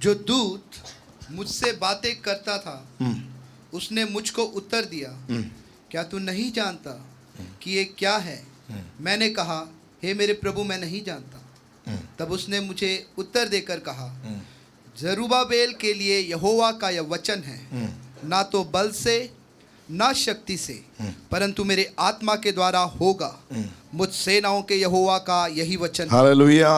जो दूत मुझसे बातें करता था उसने मुझको उत्तर दिया, क्या तू नहीं जानता कि ये क्या है? मैंने कहा, हे मेरे प्रभु, मैं नहीं जानता। तब उसने मुझे उत्तर देकर कहा, जरुब्बाबेल के लिए यहोवा का यह वचन है, ना तो बल से ना शक्ति से, परंतु मेरे आत्मा के द्वारा होगा। मुझ सेनाओं के यहोवा का यही वचन है। हालेलुया।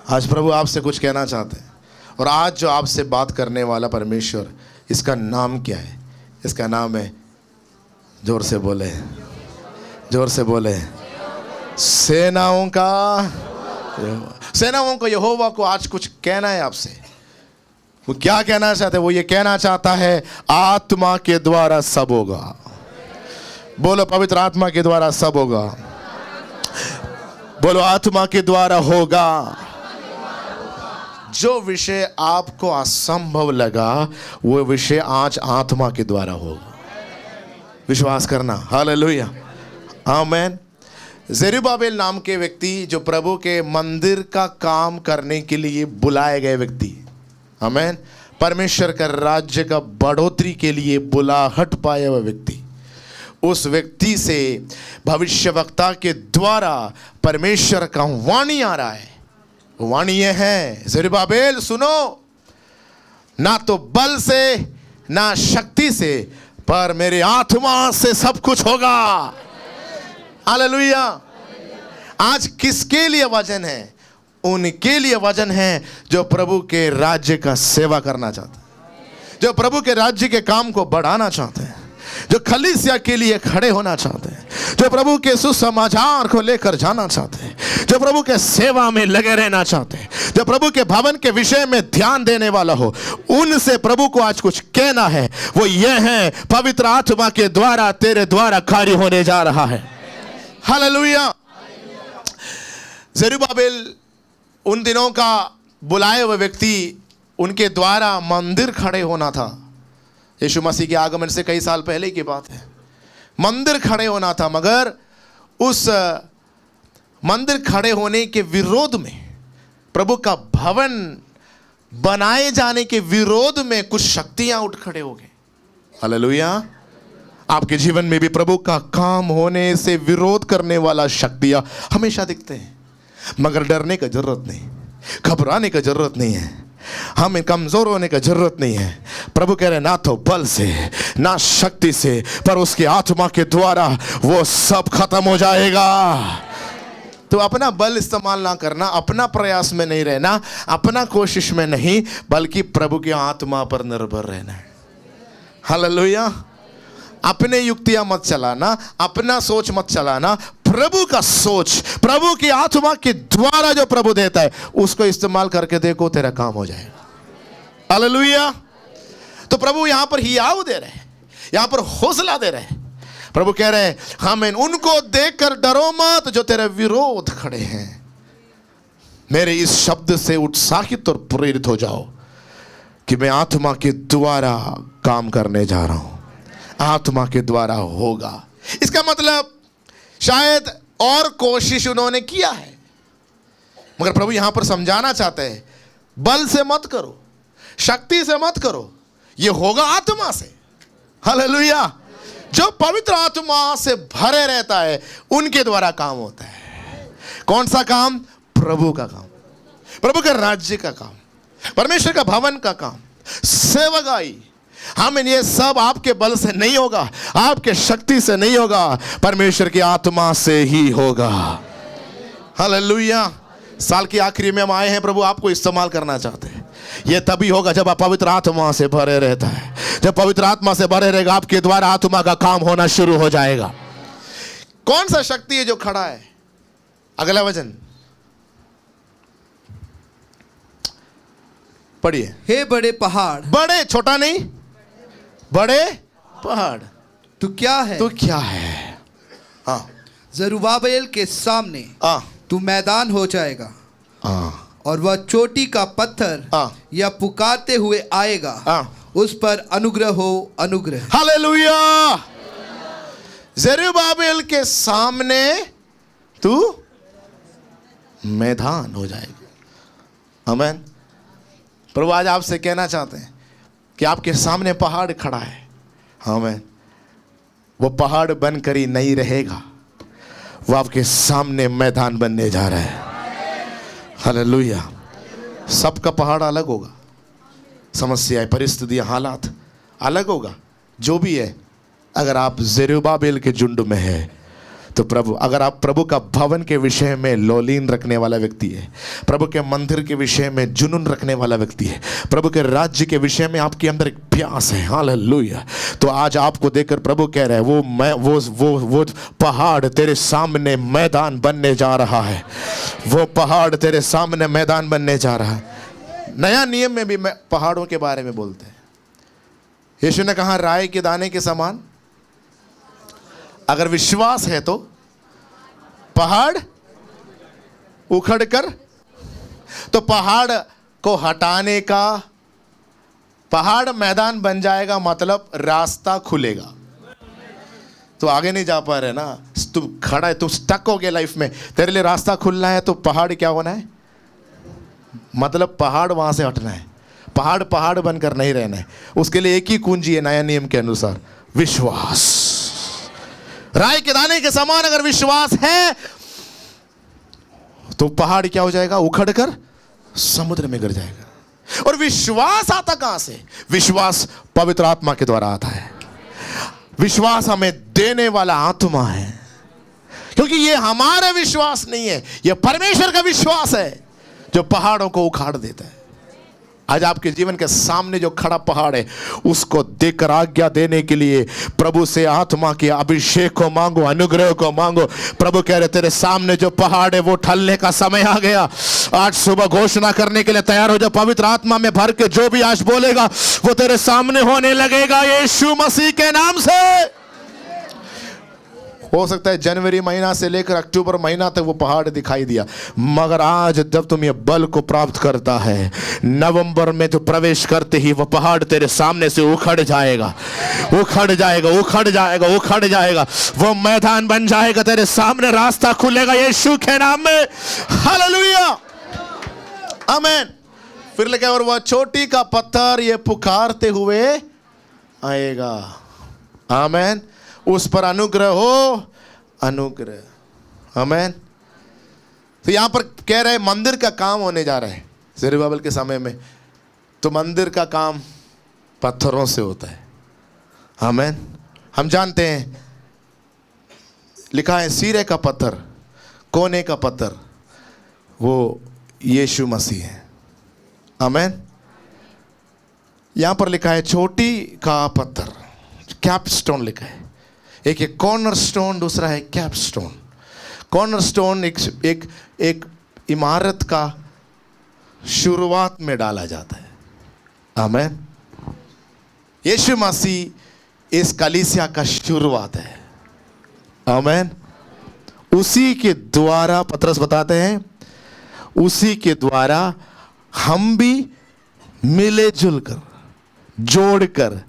आज प्रभु आपसे कुछ कहना चाहते हैं, और आज जो आपसे बात करने वाला परमेश्वर, इसका नाम क्या है? इसका नाम है, जोर से बोले, जोर से बोले, सेनाओं का यहोवा। सेनाओं को यहोवा को आज कुछ कहना है आपसे। वो क्या कहना चाहते हैं? वो ये कहना चाहता है, आत्मा के द्वारा सब होगा। बोलो, पवित्र आत्मा के द्वारा सब होगा। बोलो, आत्मा के द्वारा होगा। जो विषय आपको असंभव लगा, वो विषय आज आत्मा के द्वारा होगा। विश्वास करना। हालेलुया, आमीन। जरुब्बाबेल नाम के व्यक्ति, जो प्रभु के मंदिर का काम करने के लिए बुलाए गए व्यक्ति, आमीन, परमेश्वर का राज्य का बढ़ोतरी के लिए बुलाहट पाया हुआ व्यक्ति, उस व्यक्ति से भविष्यवक्ता के द्वारा परमेश्वर का वाणी आ रहा है। वाणी ये है, जरुब्बाबेल सुनो, ना तो बल से ना शक्ति से, पर मेरे आत्मा से सब कुछ होगा। हालेलुया। आज किसके लिए वचन है? उनके लिए वचन है जो प्रभु के राज्य का सेवा करना चाहते हैं, जो प्रभु के राज्य के काम को बढ़ाना चाहते हैं, जो कलीसिया के लिए खड़े होना चाहते हैं, जो प्रभु के सुसमाचार को लेकर जाना चाहते हैं, जो प्रभु के सेवा में लगे रहना चाहते हैं, जो प्रभु के भवन के विषय में ध्यान देने वाला हो, उनसे प्रभु को आज कुछ कहना है। वो ये है, पवित्र आत्मा के द्वारा तेरे द्वारा कार्य होने जा रहा है। हालेलुया। जरुब्बाबेल उन दिनों का बुलाए हुए व्यक्ति, उनके द्वारा मंदिर खड़े होना था। यीशु मसीह के आगमन से कई साल पहले की बात है। मंदिर खड़े होना था, मगर उस मंदिर खड़े होने के विरोध में, प्रभु का भवन बनाए जाने के विरोध में कुछ शक्तियां उठ खड़े हो गए। हालेलुया। आपके जीवन में भी प्रभु का काम होने से विरोध करने वाला शक्तियां हमेशा दिखते हैं, मगर डरने का जरूरत नहीं, घबराने का जरूरत नहीं है, हमें कमजोर होने का जरूरत नहीं है। प्रभु कह रहे, ना तो बल से ना शक्ति से, पर उसकी आत्मा के द्वारा वो सब खत्म हो जाएगा। तो अपना बल इस्तेमाल ना करना, अपना प्रयास में नहीं रहना, अपना कोशिश में नहीं, बल्कि प्रभु की आत्मा पर निर्भर रहना है। हालेलुया। अपने युक्तियां मत चलाना, अपना सोच मत चलाना, प्रभु का सोच, प्रभु की आत्मा के द्वारा जो प्रभु देता है, उसको इस्तेमाल करके देखो, तेरा काम हो जाएगा। हालेलुया। तो प्रभु यहां पर हियाव दे रहे हैं, यहां पर हौसला दे रहे हैं। प्रभु कह रहे हैं, हमें उनको देखकर डरो मत जो तेरे विरोध खड़े हैं। मेरे इस शब्द से उत्साहित और प्रेरित हो जाओ कि मैं आत्मा के द्वारा काम करने जा रहा हूं, आत्मा के द्वारा होगा। इसका मतलब शायद और कोशिश उन्होंने किया है, मगर प्रभु यहां पर समझाना चाहते हैं, बल से मत करो, शक्ति से मत करो, ये होगा आत्मा से। हालेलुया। जो पवित्र आत्मा से भरे रहता है, उनके द्वारा काम होता है। कौन सा काम? प्रभु का काम, प्रभु के राज्य का काम, परमेश्वर का भवन का काम, सेवकाई। हमें ये सब आपके बल से नहीं होगा, आपके शक्ति से नहीं होगा, परमेश्वर की आत्मा से ही होगा। हालेलुया। साल की आखिरी में हम आए हैं, प्रभु आपको इस्तेमाल करना चाहते हैं। ये तभी होगा जब आप पवित्र आत्मा से भरे रहता है। जब पवित्र आत्मा से भरे रहेगा, आपके द्वारा आत्मा का काम होना शुरू हो जाएगा। कौन सा शक्ति है जो खड़ा है? अगला वचन पढ़िए। हे बड़े पहाड़, बड़े, छोटा नहीं, बड़े पहाड़, तू क्या है? तू क्या है? हाँ, जरुब्बाबेल के सामने तू मैदान हो जाएगा, और वह चोटी का पत्थर या पुकारते हुए आएगा, उस पर अनुग्रह हो अनुग्रह। हालेलुया। जरुब्बाबेल के सामने तू मैदान हो जाएगा। आमीन। प्रभु आज आपसे कहना चाहते हैं कि आपके सामने पहाड़ खड़ा है। आमीन। वो पहाड़ बनकर ही नहीं रहेगा, वो आपके सामने मैदान बनने जा रहा है। हालेलुया। सबका पहाड़ अलग होगा, समस्याएं, परिस्थितियां, हालात अलग होगा, जो भी है। अगर आप ज़ेरुब्बाबेल के झुंड में है तो प्रभु, अगर आप प्रभु का भवन के विषय में लौलीन रखने वाला व्यक्ति है, प्रभु के मंदिर के विषय में जुनून रखने वाला व्यक्ति है, प्रभु के राज्य के विषय में आपके अंदर एक प्यास है, हालेलुया, तो आज आपको देखकर प्रभु कह रहे हैं वो पहाड़ तेरे सामने मैदान बनने जा रहा है। वो पहाड़ तेरे सामने मैदान बनने जा रहा है। नया नियम में भी पहाड़ों के बारे में बोलते हैं। यीशु ने कहा राई के दाने के समान अगर विश्वास है तो पहाड़ उखड़कर, तो पहाड़ को हटाने का, पहाड़ मैदान बन जाएगा, मतलब रास्ता खुलेगा। तो आगे नहीं जा पा रहे ना, तुम खड़ा है, तुम स्टक हो गए लाइफ में, तेरे लिए रास्ता खुलना है तो पहाड़ क्या होना है, मतलब पहाड़ वहां से हटना है। पहाड़ पहाड़ बनकर नहीं रहना है, उसके लिए एक ही कुंजी है नया नियम के अनुसार, विश्वास। राई के दाने के समान अगर विश्वास है तो पहाड़ क्या हो जाएगा, उखड़कर समुद्र में गिर जाएगा। और विश्वास आता कहां से? विश्वास पवित्र आत्मा के द्वारा आता है। विश्वास हमें देने वाला आत्मा है, क्योंकि ये हमारा विश्वास नहीं है, ये परमेश्वर का विश्वास है जो पहाड़ों को उखाड़ देता है। आज आपके जीवन के सामने जो खड़ा पहाड़ है उसको देखकर आज्ञा देने के लिए प्रभु से आत्मा के अभिषेक को मांगो, अनुग्रह को मांगो। प्रभु कह रहे तेरे सामने जो पहाड़ है वो ढलने का समय आ गया। आज सुबह घोषणा करने के लिए तैयार हो जाओ, पवित्र आत्मा में भर के जो भी आज बोलेगा वो तेरे सामने होने लगेगा यीशु मसीह के नाम से। हो सकता है जनवरी महीना से लेकर अक्टूबर महीना तक वो पहाड़ दिखाई दिया, मगर आज जब तुम ये बल को प्राप्त करता है, नवंबर में तो प्रवेश करते ही वो पहाड़ तेरे सामने से उखड़ जाएगा, उखड़ जाएगा, उखड़ जाएगा, उखड़ जाएगा। वो मैदान बन जाएगा, तेरे सामने रास्ता खुलेगा यीशु के नाम में। हालेलुया, आमीन। फिर लिखा और वह चोटी का पत्थर ये पुकारते हुए आएगा, आमीन। उस पर अनुग्रह हो, अनुग्रह, आमीन। तो यहां पर कह रहे मंदिर का काम होने जा रहा है ज़ेरुब्बाबेल के समय में। तो मंदिर का काम पत्थरों से होता है, आमीन। हम जानते हैं, लिखा है सीरे का पत्थर, कोने का पत्थर, वो यीशु मसीह है, आमीन। यहां पर लिखा है चोटी का पत्थर, कैपस्टोन लिखा है। एक है कॉर्नर स्टोन, दूसरा है कैपस्टोन। कॉर्नर स्टोन एक इमारत का शुरुआत में डाला जाता है, आमीन। यीशु मसीह इस कलीसिया का शुरुआत है, आमीन। उसी के द्वारा, पतरस बताते हैं, उसी के द्वारा हम भी मिले जुलकर, जोड़कर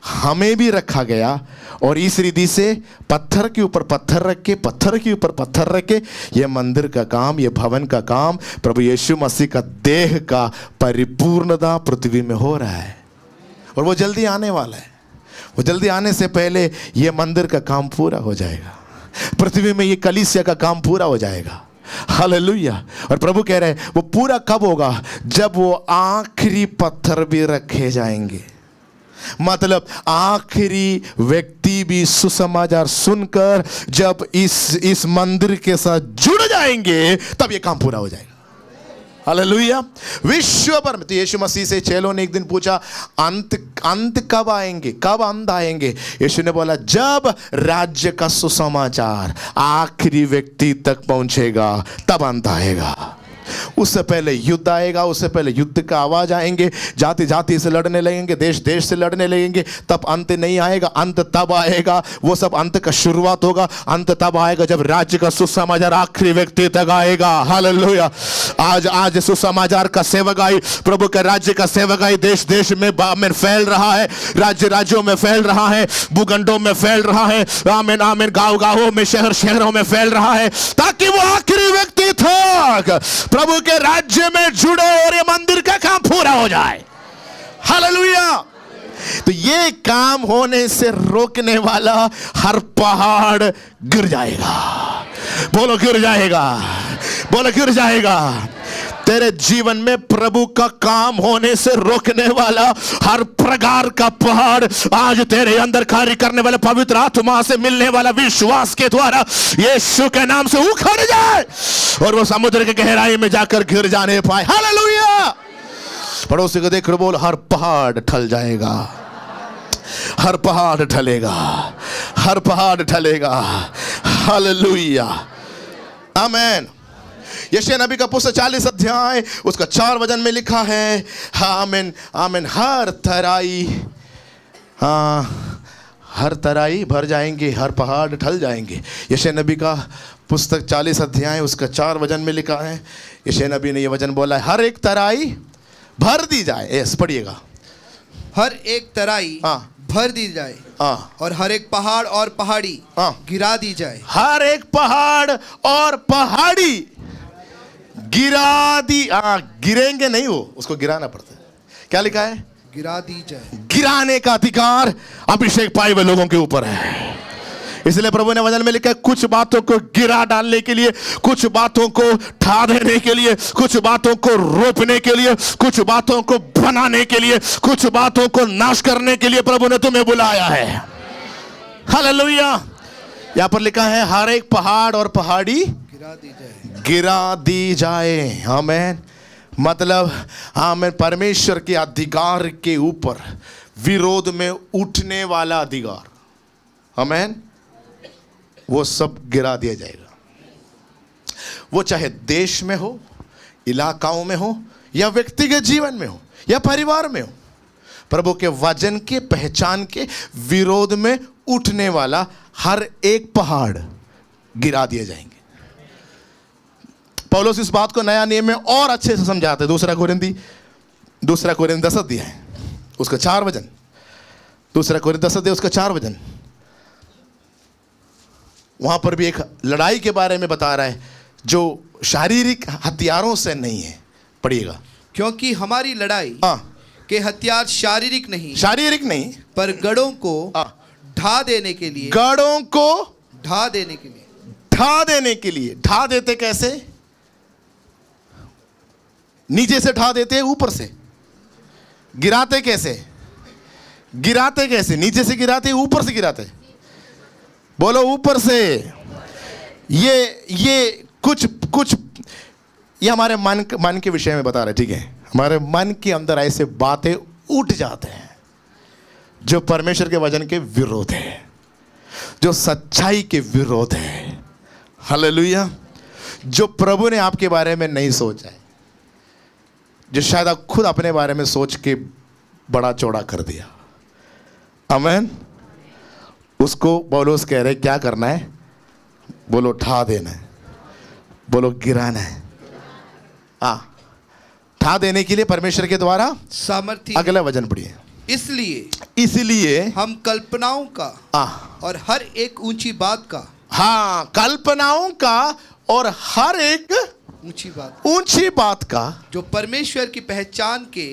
हमें भी रखा गया। और इस रीति से पत्थर के ऊपर पत्थर रख के, पत्थर के ऊपर पत्थर रख के ये मंदिर का काम, ये भवन का काम, प्रभु यीशु मसीह का देह का परिपूर्णता पृथ्वी में हो रहा है। और वो जल्दी आने वाला है। वो जल्दी आने से पहले ये मंदिर का काम पूरा हो जाएगा, पृथ्वी में ये कलीसिया का काम पूरा हो जाएगा। हालेलुया। और प्रभु कह रहे हैं वो पूरा कब होगा? जब वो आखिरी पत्थर भी रखे जाएंगे, मतलब आखिरी व्यक्ति भी सुसमाचार सुनकर जब इस मंदिर के साथ जुड़ जाएंगे, तब ये काम पूरा हो जाएगा। हालेलुया। विश्व भर में, तो यीशु मसीह से चेलों ने एक दिन पूछा अंत कब आएंगे, कब अंत आएंगे? यीशु ने बोला जब राज्य का सुसमाचार आखिरी व्यक्ति तक पहुंचेगा तब अंत आएगा। उससे पहले युद्ध आएगा, उससे पहले युद्ध का आवाज आएंगे, जाति जाति से लड़ने लगेंगे, देश देश से लड़ने लगेंगे, तब अंत नहीं आएगा। अंत तब आएगा, वो सब अंत का शुरुआत होगा। अंत तब आएगा जब राज्य का सुसमाचार आखिरी व्यक्ति तक आएगा। हालेलुया। आज सुसमाचार का सेवकाई, प्रभु के राज्य का सेवकाई देश देश में फैल रहा है, राज्य राज्यों में फैल रहा है, भूखंडों में फैल रहा है, आमीन आमीन, गाँव गाँवों में, शहर शहरों में फैल रहा है, ताकि वो आखिरी व्यक्ति तक प्रभु के राज्य में जुड़ो और ये मंदिर का काम पूरा हो जाए। हालेलुया। तो ये काम होने से रोकने वाला हर पहाड़ गिर जाएगा। बोलो गिर जाएगा, बोलो गिर जाएगा। तेरे जीवन में प्रभु का काम होने से रोकने वाला हर प्रकार का पहाड़ आज तेरे अंदर कार्य करने वाले पवित्र आत्मा से मिलने वाला विश्वास के द्वारा यीशु के नाम से उखड़ जाए और वो समुद्र की गहराई में जाकर गिर जाने पाए। हालेलुया। पड़ोसी को देख बोल, हर पहाड़ ढल जाएगा, हर पहाड़ ढलेगा, हर पहाड़ ढलेगा। हालेलुया, आमीन। यशायाह नबी का पुस्तक 40 अध्याय उसका 4 वचन में लिखा है, आमीन आमीन, हर तराई भर जाएंगे, हर पहाड़ ढल जाएंगे। यशायाह नबी का पुस्तक 40 अध्याय उसका 4 वचन में लिखा है, यशायाह नबी ने ये वचन बोला है, हर एक तराई भर दी जाए। यस, पढ़िएगा, हर एक तराई भर दी जाए और हर एक पहाड़ और पहाड़ी गिरा दी जाए। हर एक पहाड़ और पहाड़ी गिरा दी। गिरेंगे नहीं, वो उसको गिराना पड़ता है। क्या लिखा है? गिरा दी जाए। गिराने का अधिकार अभिषेक पाए हुए लोगों के ऊपर है। इसलिए प्रभु ने वचन में लिखा है, कुछ बातों को गिरा डालने के लिए, कुछ बातों को ठा देने के लिए, कुछ बातों को रोपने के लिए, कुछ बातों को बनाने के लिए, कुछ बातों को नाश करने के लिए प्रभु ने तुम्हें बुलाया है। हालेलुया। यहां पर लिखा है, हर एक पहाड़ और पहाड़ी गिरा दी जाए, गिरा दी जाए। आमीन। मतलब आमीन, परमेश्वर के अधिकार के ऊपर विरोध में उठने वाला अधिकार, आमीन, वो सब गिरा दिया जाएगा। वो चाहे देश में हो, इलाकाओं में हो, या व्यक्तिगत जीवन में हो, या परिवार में हो, प्रभु के वचन के पहचान के विरोध में उठने वाला हर एक पहाड़ गिरा दिए जाएंगे। पौलुस इस बात को नया नियम में और अच्छे से समझाते हैं। दूसरा कोरिन्थी 10 अध्याय है उसका 4 वचन, दूसरा कोरिन्थी 10 अध्याय उसका 4 वचन, वहां पर भी एक लड़ाई के बारे में बता रहा है जो शारीरिक हथियारों से नहीं है। पढ़िएगा, क्योंकि हमारी लड़ाई के हथियार शारीरिक नहीं पर गढ़ों को ढा देने के लिए, गढ़ों को ढा देने के लिए, ढा देने के लिए। ढा देते कैसे? नीचे से ढा देते, ऊपर से गिराते कैसे? गिराते कैसे? नीचे से गिराते, ऊपर से गिराते? बोलो ऊपर से। ये कुछ ये हमारे मन के विषय में बता रहे, ठीक है। हमारे मन के अंदर ऐसे बातें उठ जाते हैं जो परमेश्वर के वचन के विरोध है, जो सच्चाई के विरोध है। हालेलुया। जो प्रभु ने आपके बारे में नहीं सोचा है, जो शायद आप खुद अपने बारे में सोच के बड़ा चौड़ा कर दिया। आमीन। उसको पौलुस कह रहे क्या करना है? बोलो ढा देना है, बोलो गिराना है। ढा देने के लिए परमेश्वर के द्वारा सामर्थ्य। अगला वचन पढ़िए। इसलिए हम कल्पनाओं का और हर एक ऊंची बात का, कल्पनाओं का और हर एक ऊंची बात का जो परमेश्वर की पहचान के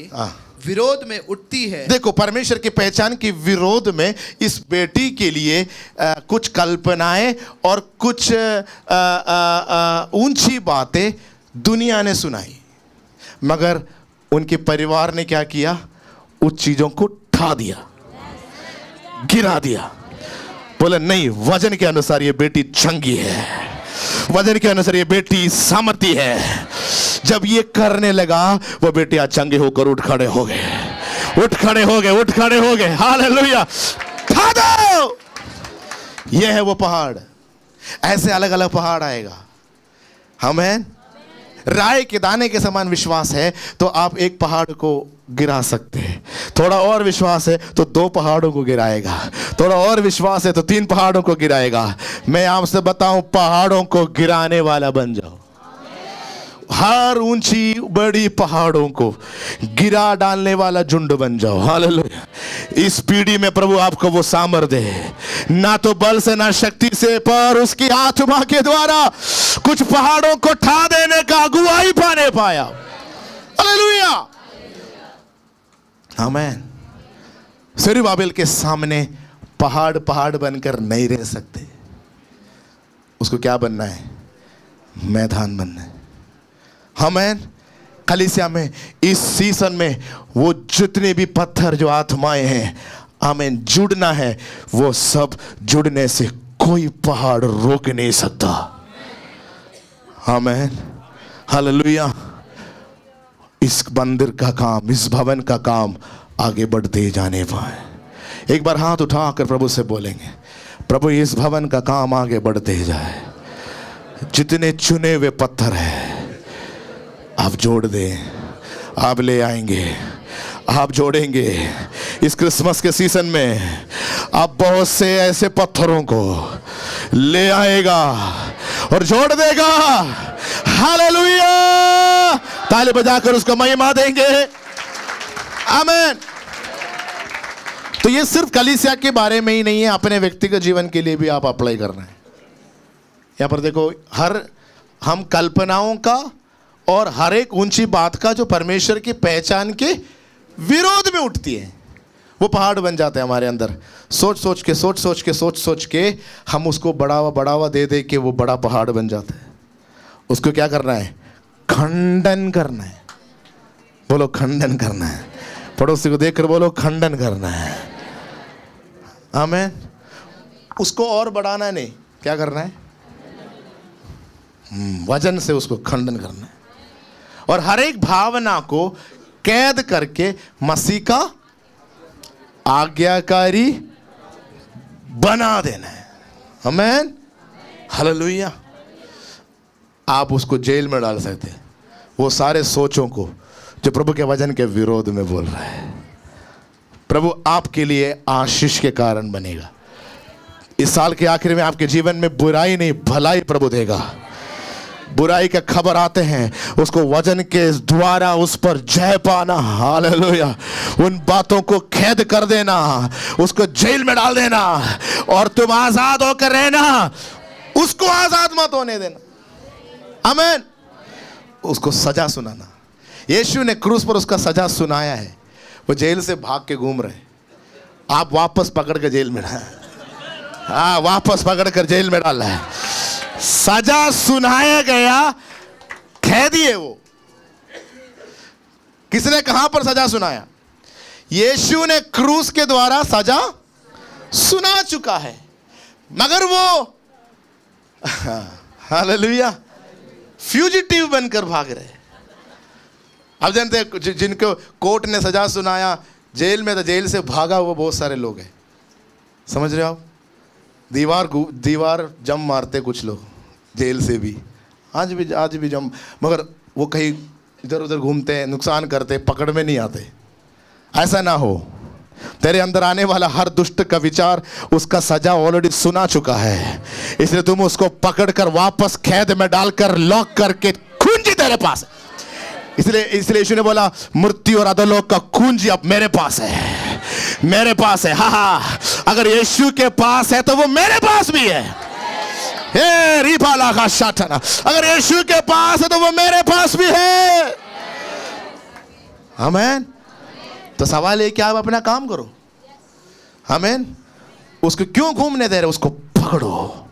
विरोध में उठती है। देखो, परमेश्वर की पहचान के विरोध में इस बेटी के लिए कुछ कल्पनाएं और कुछ ऊंची बातें दुनिया ने सुनाई, मगर उनके परिवार ने क्या किया? उस चीजों को ढा दिया, गिरा दिया। बोले नहीं, वजन के अनुसार ये बेटी चंगी है, वजन के अनुसार ये बेटी सामर्थी है। जब ये करने लगा, वो बेटी आज चंगे होकर उठ खड़े हो गए। हालेलुया। ढा दो। ये है वो पहाड़। ऐसे अलग अलग पहाड़ आएगा। हमें राय के दाने के समान विश्वास है तो आप एक पहाड़ को गिरा सकते हैं। थोड़ा और विश्वास है तो 2 पहाड़ों को गिराएगा। थोड़ा और विश्वास है तो 3 पहाड़ों को गिराएगा। मैं आपसे बताऊं, पहाड़ों को गिराने वाला बन जाओ। हर ऊंची बड़ी पहाड़ों को गिरा डालने वाला झुंड बन जाओ। हालेलुया। इस पीढ़ी में प्रभु आपको वो सामर्थ दे, ना तो बल से ना शक्ति से, पर उसकी आत्मा के द्वारा कुछ पहाड़ों को ठा देने का अगुवाई पाने पाया। हालेलुया, आमीन। जरुब्बाबिल के सामने पहाड़ पहाड़ बनकर नहीं रह सकते, उसको क्या बनना है? मैदान बनना है। आमीन। कलीसिया में इस सीजन में वो जितने भी पत्थर जो आत्माएं हैं, आमीन, जुड़ना है, वो सब जुड़ने से कोई पहाड़ रोक नहीं सकता। आमीन, हालेलुया। इस मंदिर का काम, इस भवन का काम आगे बढ़ते जाने पाए। एक बार हाथ उठाकर प्रभु से बोलेंगे, प्रभु इस भवन का काम आगे बढ़ते जाए। जितने चुने हुए पत्थर हैं आप जोड़ दें, आप ले आएंगे, आप जोड़ेंगे। इस क्रिसमस के सीजन में आप बहुत से ऐसे पत्थरों को ले आएगा और जोड़ देगा। हालेलुया, ताली बजाकर उसको महिमा देंगे। आमीन। तो ये सिर्फ कलीसिया के बारे में ही नहीं है, अपने व्यक्तिगत जीवन के लिए भी आप अप्लाई कर रहे हैं। यहाँ पर देखो, हम कल्पनाओं का और हर एक ऊंची बात का जो परमेश्वर की पहचान के विरोध में उठती है, वो पहाड़ बन जाते हैं हमारे अंदर। सोच सोच के हम उसको बढ़ावा दे के वो बड़ा पहाड़ बन जाता है। उसको क्या करना है? खंडन करना है। बोलो खंडन करना है। पड़ोसी को देखकर बोलो खंडन करना है। आमीन। उसको और बढ़ाना नहीं, क्या करना है? वजन से उसको खंडन करना है और हर एक भावना को कैद करके मसीह का आज्ञाकारी बना देना है। आमीन, हालेलुया। आप उसको जेल में डाल सकते हैं, वो सारे सोचों को जो प्रभु के वचन के विरोध में बोल रहा है। प्रभु आपके लिए आशीष के कारण बनेगा। इस साल के आखिर में आपके जीवन में बुराई नहीं, भलाई प्रभु देगा। बुराई का खबर आते हैं, उसको वचन के द्वारा उस पर जय पाना। हालेलुया। उन बातों को कैद कर देना, उसको जेल में डाल देना और तुम आजाद होकर रहना, उसको आजाद मत होने देना। आमीन। उसको सजा सुनाना। यीशु ने क्रूस पर उसका सजा सुनाया है। वो जेल से भाग के घूम रहे, आप वापस पकड़ के जेल में डाला। हाँ, वापस पकड़ कर जेल में डाला है। सजा सुनाया गया, कैदी है वो। किसने कहां पर सजा सुनाया? यीशु ने क्रूस के द्वारा सजा सुना चुका है, मगर वो हालेलुया फ्यूजिटिव बनकर भाग रहे। अब जानते हैं, जिनको कोर्ट ने सजा सुनाया, जेल में था, जेल से भागा वो बहुत सारे लोग हैं। समझ रहे हो आप? दीवार जम मारते कुछ लोग जेल से भी, आज भी जम, मगर वो कहीं इधर उधर घूमते हैं, नुकसान करते, पकड़ में नहीं आते। ऐसा ना हो। तेरे अंदर आने वाला हर दुष्ट का विचार, उसका सजा ऑलरेडी सुना चुका है, इसलिए तुम उसको पकड़कर वापस कैद में डालकर लॉक करके कुंजी तेरे पास है। इसलिए यीशु ने बोला, मृत्यु और अधोलोक का कुंजी अब मेरे पास है, मेरे पास है। हाँ, अगर यीशु के पास है तो वो मेरे पास भी है। हे रिपाला का शाटना, अगर यीशु के पास है तो वो मेरे पास भी है। आमीन। तो सवाल है कि आप अपना काम करो। आमीन। उसको क्यों घूमने दे रहे? उसको पकड़ो।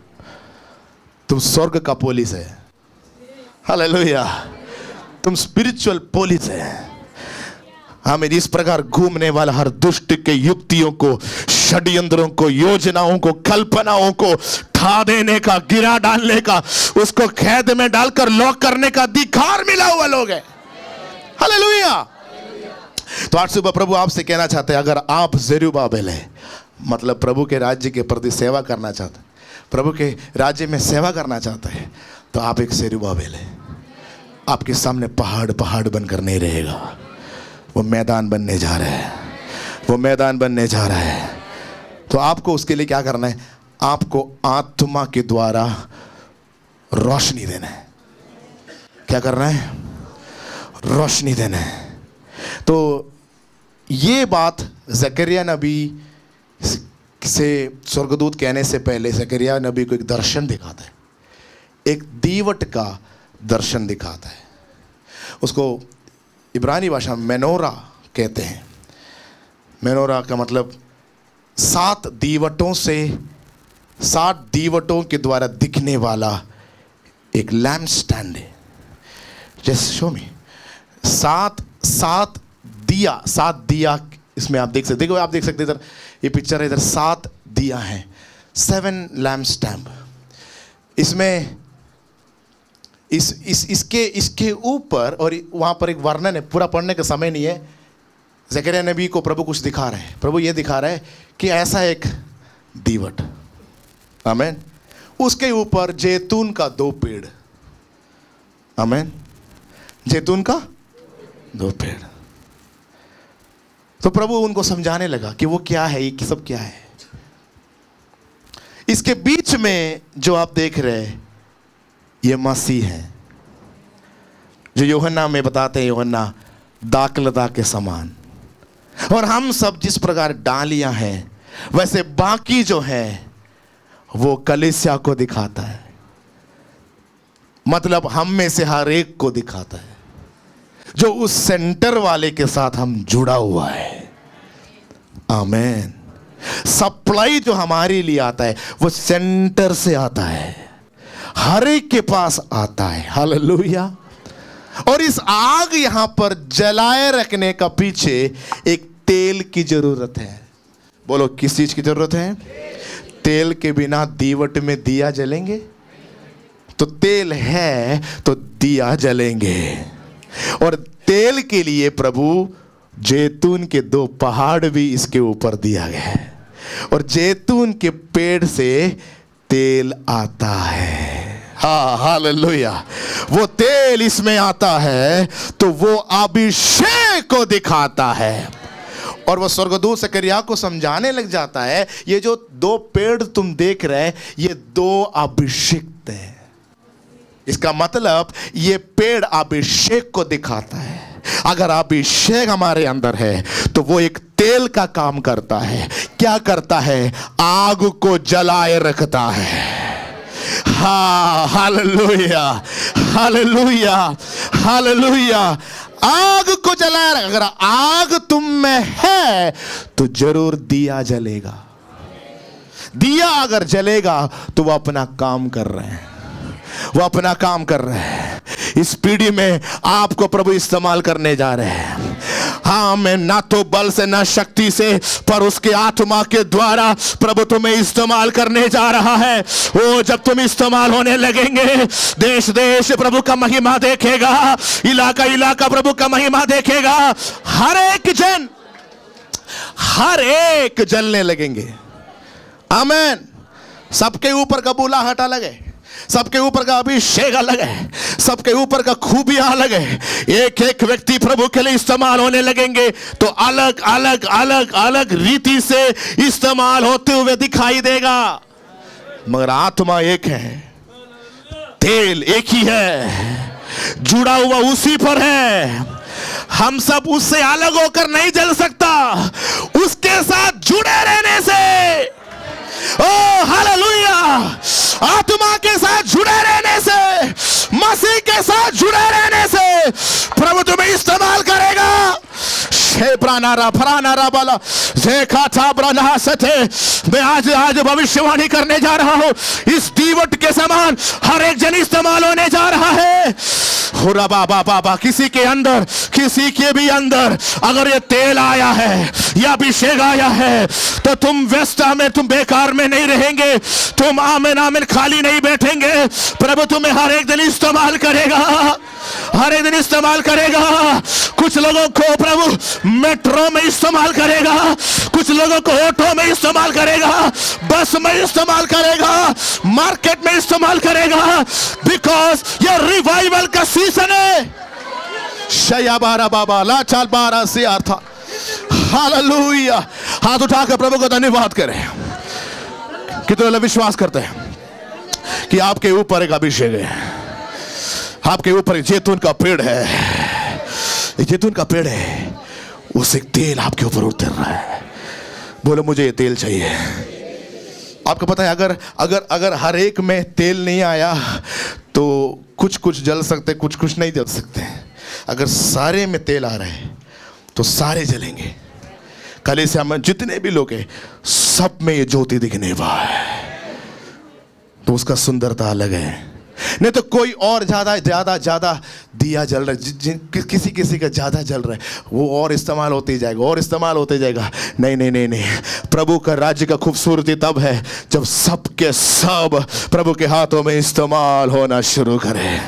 तुम स्वर्ग का पुलिस है। हालेलुया। तुम स्पिरिचुअल पुलिस है। हमें इस प्रकार घूमने वाला हर दुष्ट के युक्तियों को, षड्यंत्रों को, योजनाओं को, कल्पनाओं को ठा देने का, गिरा डालने का, उसको कैद में डालकर लॉक करने का अधिकार मिला हुआ लोग है। हालेलुया। तो आज सुबह प्रभु आपसे कहना चाहते हैं, अगर आप जरुब्बाबिल है, मतलब प्रभु के राज्य के प्रति सेवा करना चाहते, प्रभु के राज्य में सेवा करना चाहते हैं, तो आप एक जरुब्बाबिल है। आपके सामने पहाड़ पहाड़ बनकर नहीं रहेगा, वो मैदान बनने जा रहा है, वो मैदान बनने जा रहा है। तो आपको उसके लिए क्या करना है? आपको आत्मा के द्वारा रोशनी देना है। क्या करना है? रोशनी देना है। तो ये बात जकरिया नबी से स्वर्गदूत कहने से पहले जकरिया नबी को एक दर्शन दिखाता है, एक दीवट का दर्शन दिखाता है। उसको इब्रानी भाषा में मेनोरा कहते हैं। मेनोरा का मतलब 7 दीवटों से 7 दीवटों के द्वारा दिखने वाला एक लैम्प स्टैंड है। जैसे शो में 7 दिया इसमें आप देख सकते, देखो आप देख सकते इधर ये पिक्चर है, इधर 7 दिया हैं, 7 लैम्प स्टैम्प। इसमें इसके ऊपर, और वहाँ पर एक वर्णन है, पूरा पढ़ने का समय नहीं है। ज़करिया नबी को प्रभु कुछ दिखा रहे हैं, प्रभु ये दिखा रहे हैं कि ऐसा एक दीवट, आमीन, उसके ऊपर जैतून का 2 पेड़, आमीन, जैतून का 2 पेड़। तो प्रभु उनको समझाने लगा कि वो क्या है, ये सब क्या है। इसके बीच में जो आप देख रहे हैं ये मसीह है, जो यूहन्ना में बताते हैं, यूहन्ना दाखलता के समान। और हम सब जिस प्रकार डालियां हैं, वैसे बाकी जो है वो कलीसिया को दिखाता है, मतलब हम में से हर एक को दिखाता है, जो उस सेंटर वाले के साथ हम जुड़ा हुआ है। आमीन। सप्लाई जो हमारे लिए आता है वो सेंटर से आता है, हर एक के पास आता है। हालेलुया। और इस आग यहां पर जलाए रखने का पीछे एक तेल की जरूरत है। बोलो, किस चीज की जरूरत है? तेल के बिना दीवट में दिया जलेंगे? तो तेल है तो दिया जलेंगे। और तेल के लिए प्रभु जैतून के 2 पहाड़ भी इसके ऊपर दिया गया है, और जैतून के पेड़ से तेल आता है। हाँ, हालेलुया। वो तेल इसमें आता है तो वो अभिषेक को दिखाता है। और वो स्वर्गदूत ज़करिया को समझाने लग जाता है, ये जो 2 पेड़ तुम देख रहे हैं ये 2 अभिषिक्त हैं। इसका मतलब ये पेड़ अभिषेक को दिखाता है। अगर अभिषेक हमारे अंदर है तो वो एक तेल का काम करता है। क्या करता है? आग को जलाए रखता है। हाँ, हालेलुया, हालेलुया, हालेलुया। आग को जलाए रख। अगर आग तुम में है तो जरूर दिया जलेगा। दिया अगर जलेगा तो वो अपना काम कर रहे हैं, वो अपना काम कर रहे हैं। इस पीढ़ी में आपको प्रभु इस्तेमाल करने जा रहे हैं। हाँ, मैं ना तो बल से ना शक्ति से, पर उसके आत्मा के द्वारा प्रभु तुम्हें इस्तेमाल करने जा रहा है। वो जब तुम इस्तेमाल होने लगेंगे, देश देश प्रभु का महिमा देखेगा, इलाका इलाका प्रभु का महिमा देखेगा। हर एक जलने लगेंगे। आमीन। सबके ऊपर का बुलाहट अलग है, सबके ऊपर का अभिषेक अलग है, सबके ऊपर का खूबियां अलग है। एक एक व्यक्ति प्रभु के लिए इस्तेमाल होने लगेंगे तो अलग अलग अलग अलग रीति से इस्तेमाल होते हुए दिखाई देगा। मगर आत्मा एक है, तेल एक ही है, जुड़ा हुआ उसी पर है। हम सब उससे अलग होकर नहीं जल सकता, उसके साथ जुड़े रहने से। ओ हालेलुया। आत्मा के साथ जुड़े रहने से, मसीह के साथ जुड़े रहने से प्रभु तुम्हें इस्तेमाल करेगा। मैं आज भविष्यवाणी करने जा रहा हूं, इस दीवट के समान हर एक जन इस्तेमाल होने जा रहा है। बाबा किसी के भी अंदर अगर ये तेल आया है या अभिषेक आया है तो तुम व्यस्त में, तुम बेकार में नहीं रहेंगे, तुम आमीन आमीन खाली नहीं बैठेंगे। प्रभु तुम्हें हर एक दिन इस्तेमाल करेगा, हर एक दिन इस्तेमाल करेगा। कुछ लोगों को प्रभु मेट्रो में इस्तेमाल करेगा, कुछ लोगों को ऑटो में इस्तेमाल करेगा, बस में इस्तेमाल करेगा, मार्केट में इस्तेमाल करेगा, बिकॉज ये रिवाइवल का सीजन है। शया बारा बाबा ला चाल बारा से अर्थ। हालेलुया। हाथ उठाकर प्रभु को धन्यवाद करें। कितने लोग विश्वास करते हैं कि आपके ऊपर एक अभिषेक है, आपके ऊपर एक जैतून का पेड़ है, जैतून का पेड़ है। उसे तेल आपके ऊपर उतर रहा है। बोलो मुझे ये तेल चाहिए। आपको पता है अगर हर एक में तेल नहीं आया तो कुछ कुछ जल सकते, कुछ कुछ नहीं जल सकते। अगर सारे में तेल आ रहे हैं तो सारे जलेंगे। कलीसिया में जितने भी लोग हैं सब में ये ज्योति दिखने वाला है, तो उसका सुंदरता अलग है। नहीं तो कोई और ज्यादा दिया जल रहा है, किसी का ज्यादा जल रहा है, वो और इस्तेमाल होते जाएगा और इस्तेमाल होते जाएगा। नहीं, प्रभु का राज्य का खूबसूरती तब है जब सब के सब प्रभु के हाथों में इस्तेमाल होना शुरू करे।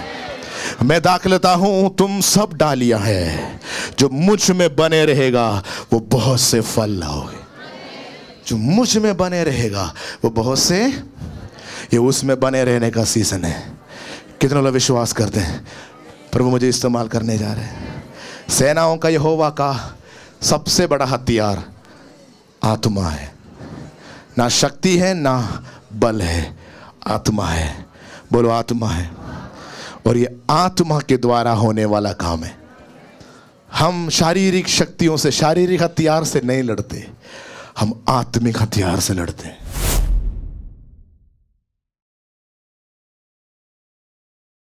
मैं दाखलता हूं, तुम सब डालियां हैं, जो मुझ में बने रहेगा वो बहुत से फल लाओगे। जो मुझ में बने रहेगा वो बहुत से, ये उसमें बने रहने का सीजन है। कितने लोग विश्वास करते हैं प्रभु मुझे इस्तेमाल करने जा रहे हैं? सेनाओं का यहोवा का सबसे बड़ा हथियार आत्मा है। ना शक्ति है ना बल है, आत्मा है। बोलो आत्मा है। और ये आत्मा के द्वारा होने वाला काम है। हम शारीरिक शक्तियों से, शारीरिक हथियार से नहीं लड़ते, हम आत्मिक हथियार से लड़ते हैं।